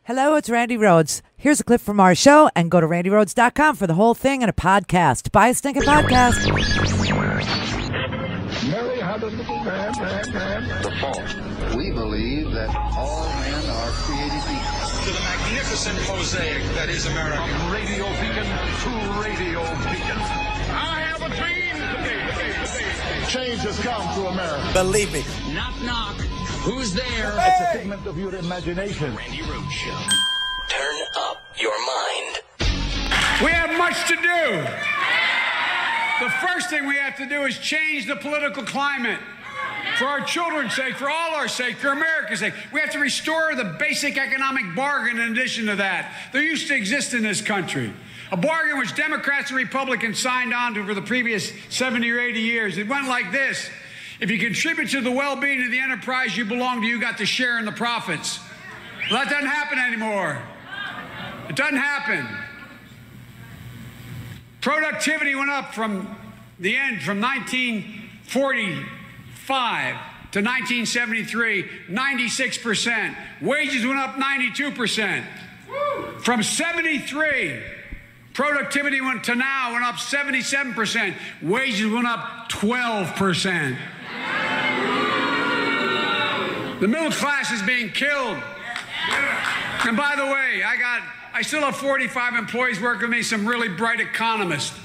Hello, it's Randi Rhodes. Here's a clip from our show, and go to randyrhodes.com for the whole thing and a podcast. Buy a stinking podcast. Mary had a little man. The fall. We believe that all men are created equal. To the magnificent mosaic that is America. From radio beacon to radio beacon. I have a dream today. Change has come to America. Believe me. Knock, knock. Who's there? It's a figment of your imagination. Randi Rhodes Show. Turn up your mind. We have much to do. The first thing we have to do is change the political climate. For our children's sake, for all our sake, for America's sake. We have to restore the basic economic bargain in addition to that. There used to exist in this country. A bargain which Democrats and Republicans signed on to for the previous 70 or 80 years. It went like this. If you contribute to the well-being of the enterprise you belong to, you got to share in the profits. Well, that doesn't happen anymore. It doesn't happen. Productivity went up from the end, from 1945 to 1973, 96%. Wages went up 92%. From 73, productivity went to now went up 77%. Wages went up 12%. The middle class is being killed. And by the way, I still have 45 employees working with me, some really bright economists.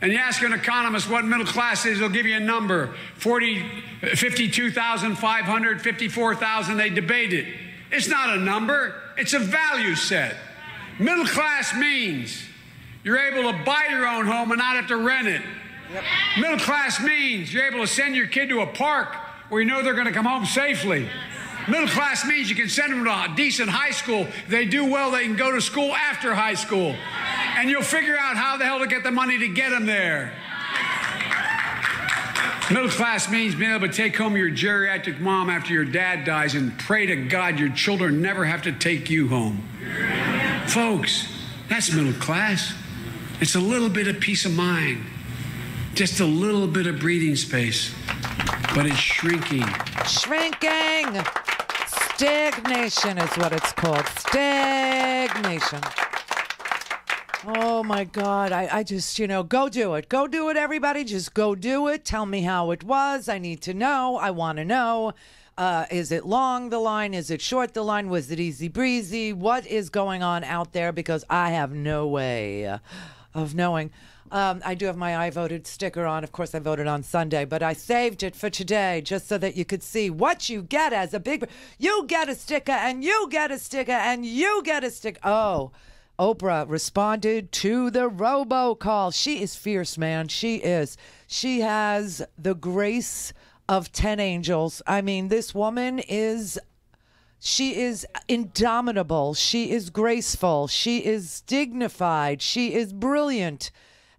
And you ask an economist what middle class is, they'll give you a number. 52,500, 54,000, they debate it. It's not a number, it's a value set. Middle class means you're able to buy your own home and not have to rent it. Yep. Middle class means you're able to send your kid to a park where you know they're going to come home safely. Middle class means you can send them to a decent high school. If they do well, they can go to school after high school. And you'll figure out how the hell to get the money to get them there. Middle class means being able to take home your geriatric mom after your dad dies and pray to God your children never have to take you home. Folks, that's middle class. It's a little bit of peace of mind. Just a little bit of breathing space. But it's shrinking. Shrinking. Stagnation is what it's called. Stagnation. Oh, my God. I just, go do it. Go do it, everybody. Just go do it. Tell me how it was. I need to know. I want to know. Is it long, the line? Is it short, the line? Was it easy breezy? What is going on out there? Because I have no way of knowing. I do have my I voted sticker on. Of course, I voted on Sunday, but I saved it for today just so that you could see what you get as a big... You get a sticker, and you get a sticker, and you get a sticker. Oh, Oprah responded to the robocall. She is fierce, man. She is. She has the grace of 10 angels. I mean, this woman is... She is indomitable. She is graceful. She is dignified. She is brilliant.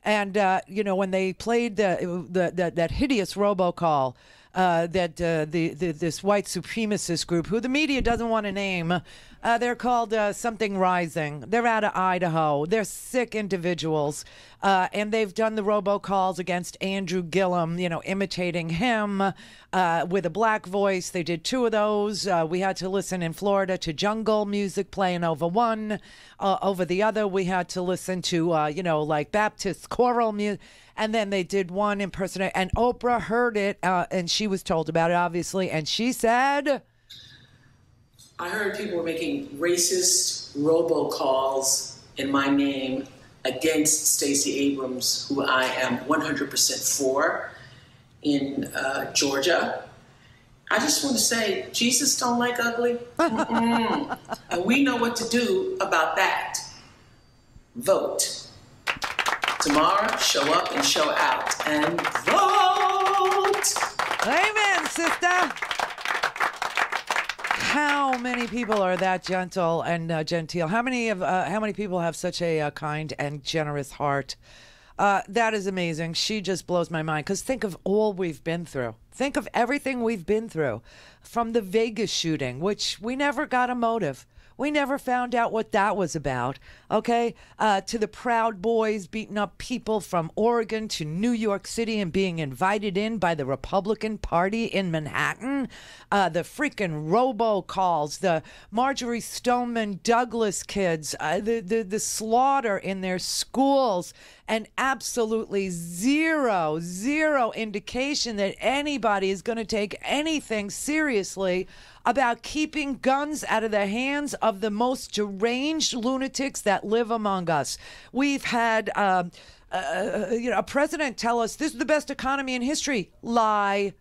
And, when they played that hideous robocall, this white supremacist group, who the media doesn't want to name, they're called something Rising. They're out of Idaho. They're sick individuals. And they've done the robocalls against Andrew Gillum, imitating him with a black voice. They did 2 of those. We had to listen in Florida to jungle music playing over one. Over the other, we had to listen to, like Baptist choral music. And then they did one impersonation. And Oprah heard it, and she was told about it, obviously. And she said... I heard people were making racist robocalls in my name against Stacey Abrams, who I am 100% for in Georgia. I just want to say, Jesus don't like ugly. And we know what to do about that. Vote. Tomorrow, show up and show out. And vote! Amen, sister. How many people are that gentle and genteel? How many people have such a kind and generous heart? That is amazing. She just blows my mind. Because think of all we've been through. Think of everything we've been through. From the Vegas shooting, which we never got a motive. We never found out what that was about, okay? To the Proud Boys beating up people from Oregon to New York City and being invited in by the Republican Party in Manhattan. The freaking robocalls, the Marjorie Stoneman Douglas kids, the slaughter in their schools, and absolutely zero indication that anybody is going to take anything seriously about keeping guns out of the hands of the most deranged lunatics that live among us. We've had a president tell us this is the best economy in history. Lie.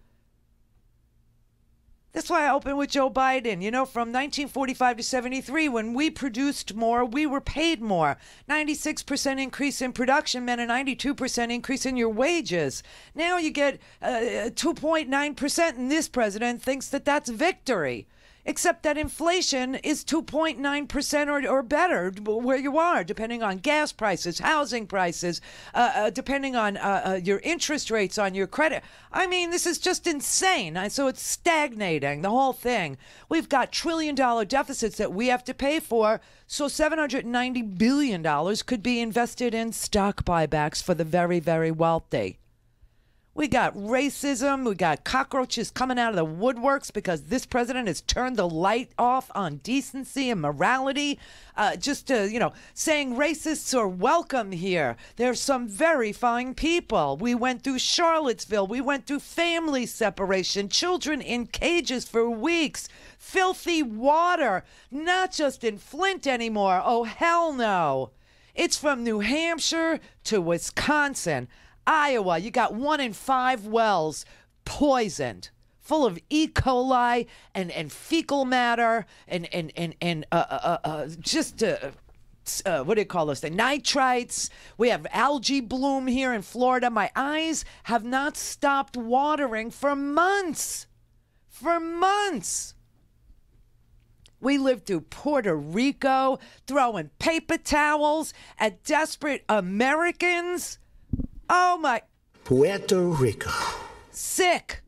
That's why I opened with Joe Biden. From 1945 to 73, when we produced more, we were paid more. 96% increase in production meant a 92% increase in your wages. Now you get 2.9%, and this president thinks that that's victory. Except that inflation is 2.9% or better where you are, depending on gas prices, housing prices, depending on your interest rates on your credit. I mean, this is just insane. So it's stagnating, the whole thing. We've got trillion-dollar deficits that we have to pay for, so $790 billion could be invested in stock buybacks for the very, very wealthy. We got racism. We got cockroaches coming out of the woodworks because this president has turned the light off on decency and morality. Saying racists are welcome here. There's some very fine people. We went through Charlottesville. We went through family separation, children in cages for weeks, filthy water, not just in Flint anymore. Oh, hell no. It's from New Hampshire to Wisconsin. Iowa, you got 1 in 5 wells poisoned, full of E. coli and fecal matter and what do you call those things? Nitrites. We have algae bloom here in Florida. My eyes have not stopped watering for months. For months. We lived through Puerto Rico, throwing paper towels at desperate Americans. Oh, my. Puerto Rico. Sick.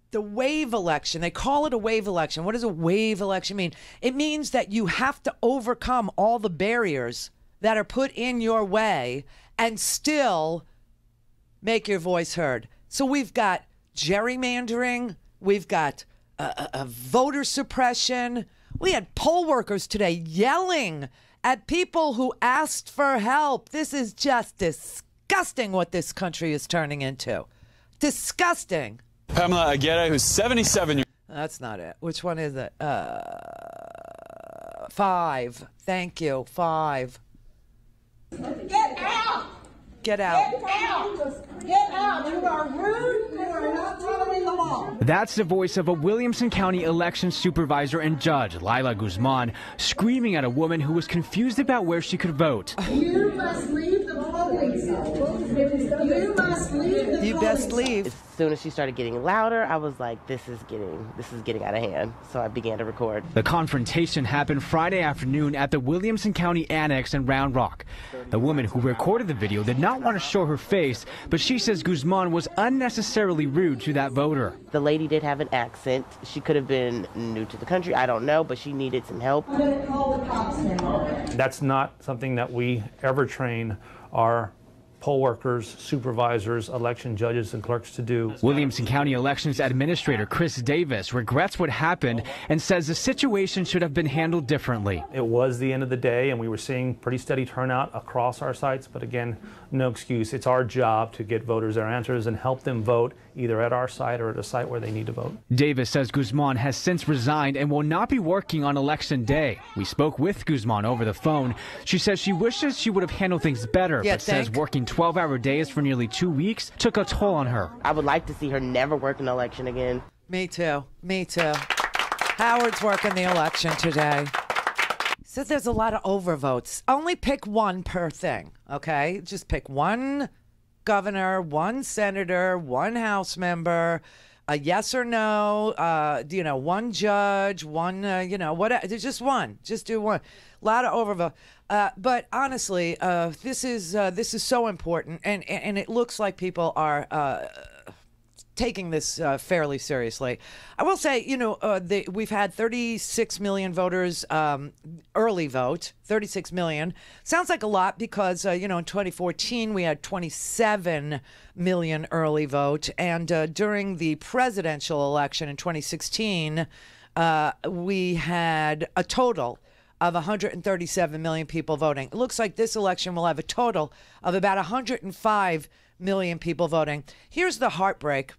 The wave election. They call it a wave election. What does a wave election mean? It means that you have to overcome all the barriers that are put in your way and still make your voice heard. So we've got gerrymandering. We've got a voter suppression. We had poll workers today yelling at people who asked for help. This is just disgusting what this country is turning into. Disgusting. Pamela Aguirre, who's 77 years old. That's not it. Which one is it? 5. Thank you. 5. Get out! Get out. Get out! Get out! You are rude. You are not following the law. That's the voice of a Williamson County election supervisor and judge, Lila Guzman, screaming at a woman who was confused about where she could vote. You must leave the polling booth. You must leave the polling booth. You best leave. As soon as she started getting louder, I was like, this is getting out of hand. So I began to record. The confrontation happened Friday afternoon at the Williamson County Annex in Round Rock. The woman who recorded the video did not want to show her face, but she says Guzman was unnecessarily rude to that voter. The lady did have an accent. She could have been new to the country. I don't know, but she needed some help. I'm going to call the cops now. That's not something that we ever train our poll workers, supervisors, election judges, and clerks to do. Williamson County Elections Administrator Chris Davis regrets what happened and says the situation should have been handled differently. It was the end of the day, and we were seeing pretty steady turnout across our sites, but again, no excuse. It's our job to get voters their answers and help them vote either at our site or at a site where they need to vote. Davis says Guzman has since resigned and will not be working on Election Day. We spoke with Guzman over the phone. She says she wishes she would have handled things better, but says working 12-hour days for nearly 2 weeks took a toll on her. I would like to see her never work an election again. Me too. Me too. Howard's working the election today. Says there's a lot of overvotes. Only pick one per thing, okay? Just pick one governor, one senator, one House member, a yes or no, one judge, one, whatever. There's just one. Just do one. A lot of overvote. But honestly, this is so important, and it looks like people are taking this fairly seriously. I will say, we've had 36 million voters early vote, 36 million. Sounds like a lot because, in 2014, we had 27 million early vote. And during the presidential election in 2016, we had a total of 137 million people voting. It looks like this election will have a total of about 105 million people voting. Here's the heartbreak.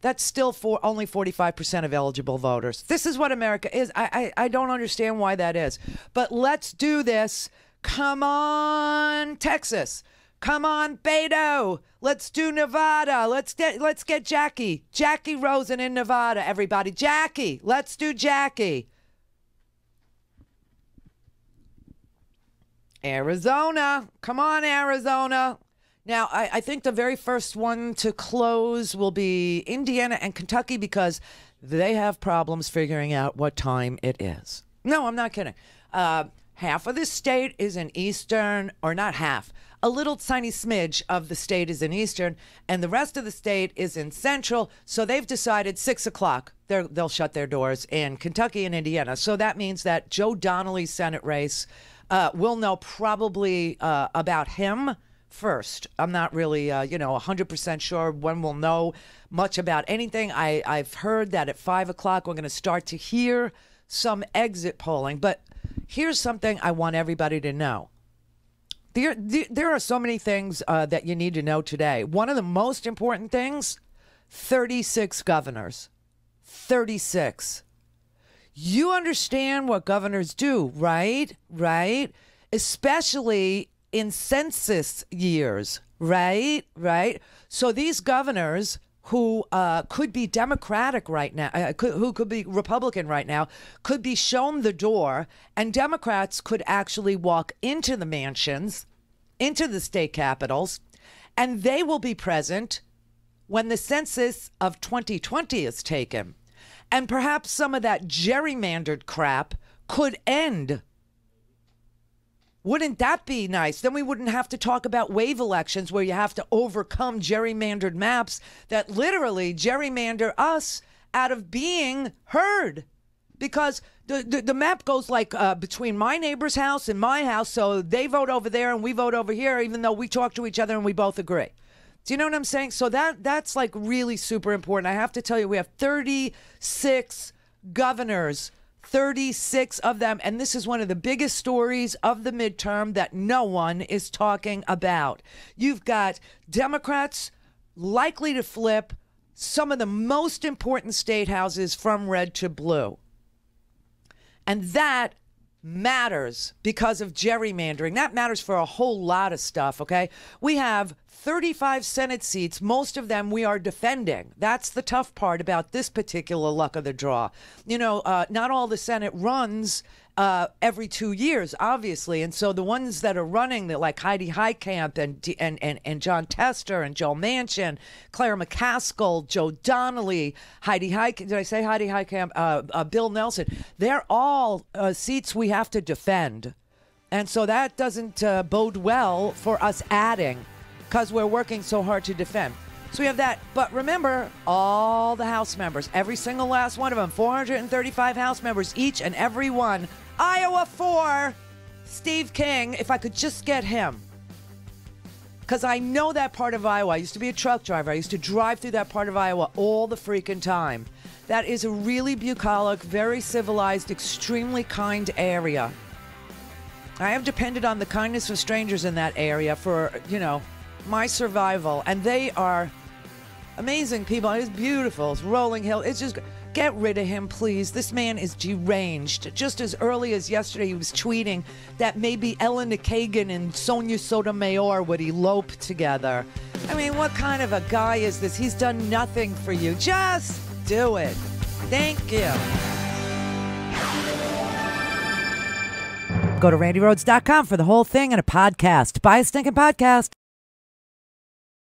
That's still only 45% of eligible voters. This is what America is. I don't understand why that is. But let's do this. Come on, Texas. Come on, Beto. Let's do Nevada. Let's get Jackie Rosen in Nevada, everybody. Jackie. Let's do Jackie. Arizona. Come on, Arizona. Now, I think the very first one to close will be Indiana and Kentucky because they have problems figuring out what time it is. No, I'm not kidding. Half of the state is in Eastern, or not half. A little tiny smidge of the state is in Eastern, and the rest of the state is in Central. So they've decided 6 o'clock they'll shut their doors in Kentucky and Indiana. So that means that Joe Donnelly's Senate race, we'll know probably about him first. I'm not really, 100% sure when we'll know much about anything. I've heard that at 5 o'clock we're going to start to hear some exit polling. But here's something I want everybody to know. There are so many things that you need to know today. One of the most important things, 36 governors. 36. You understand what governors do, right? Right? Especially in census years, right? So these governors who could be Democratic right now, who could be Republican right now, could be shown the door, and Democrats could actually walk into the mansions, into the state capitals, and they will be present when the census of 2020 is taken. And perhaps some of that gerrymandered crap could end. Wouldn't that be nice? Then we wouldn't have to talk about wave elections where you have to overcome gerrymandered maps that literally gerrymander us out of being heard. Because the map goes like between my neighbor's house and my house, so they vote over there and we vote over here, even though we talk to each other and we both agree. Do you know what I'm saying? So that's like really super important. I have to tell you, we have 36 governors, 36 of them. And this is one of the biggest stories of the midterm that no one is talking about. You've got Democrats likely to flip some of the most important state houses from red to blue. And that matters because of gerrymandering. That matters for a whole lot of stuff, okay? We have 35 Senate seats. Most of them we are defending. That's the tough part about this particular luck of the draw. Not all the Senate runs every 2 years, obviously. And so the ones that are running, like Heidi Heitkamp and John Tester and Joe Manchin, Claire McCaskill, Joe Donnelly, Heidi Heitkamp, did I say Heidi Heitkamp? Bill Nelson. They're all seats we have to defend. And so that doesn't bode well for us adding, because we're working so hard to defend. So we have that. But remember, all the House members, every single last one of them, 435 House members, each and every one. Iowa 4, Steve King, if I could just get him. Because I know that part of Iowa. I used to be a truck driver. I used to drive through that part of Iowa all the freaking time. That is a really bucolic, very civilized, extremely kind area. I have depended on the kindness of strangers in that area for, my survival, and they are amazing people. It's beautiful. It's rolling hill. It's just, get rid of him, please. This man is deranged. Just as early as yesterday, he was tweeting that maybe Ellen Kagan and Sonia Sotomayor would elope together. I mean, what kind of a guy is this? He's done nothing for you. Just do it. Thank you. Go to RandiRhodes.com for the whole thing and a podcast. Buy a stinking podcast.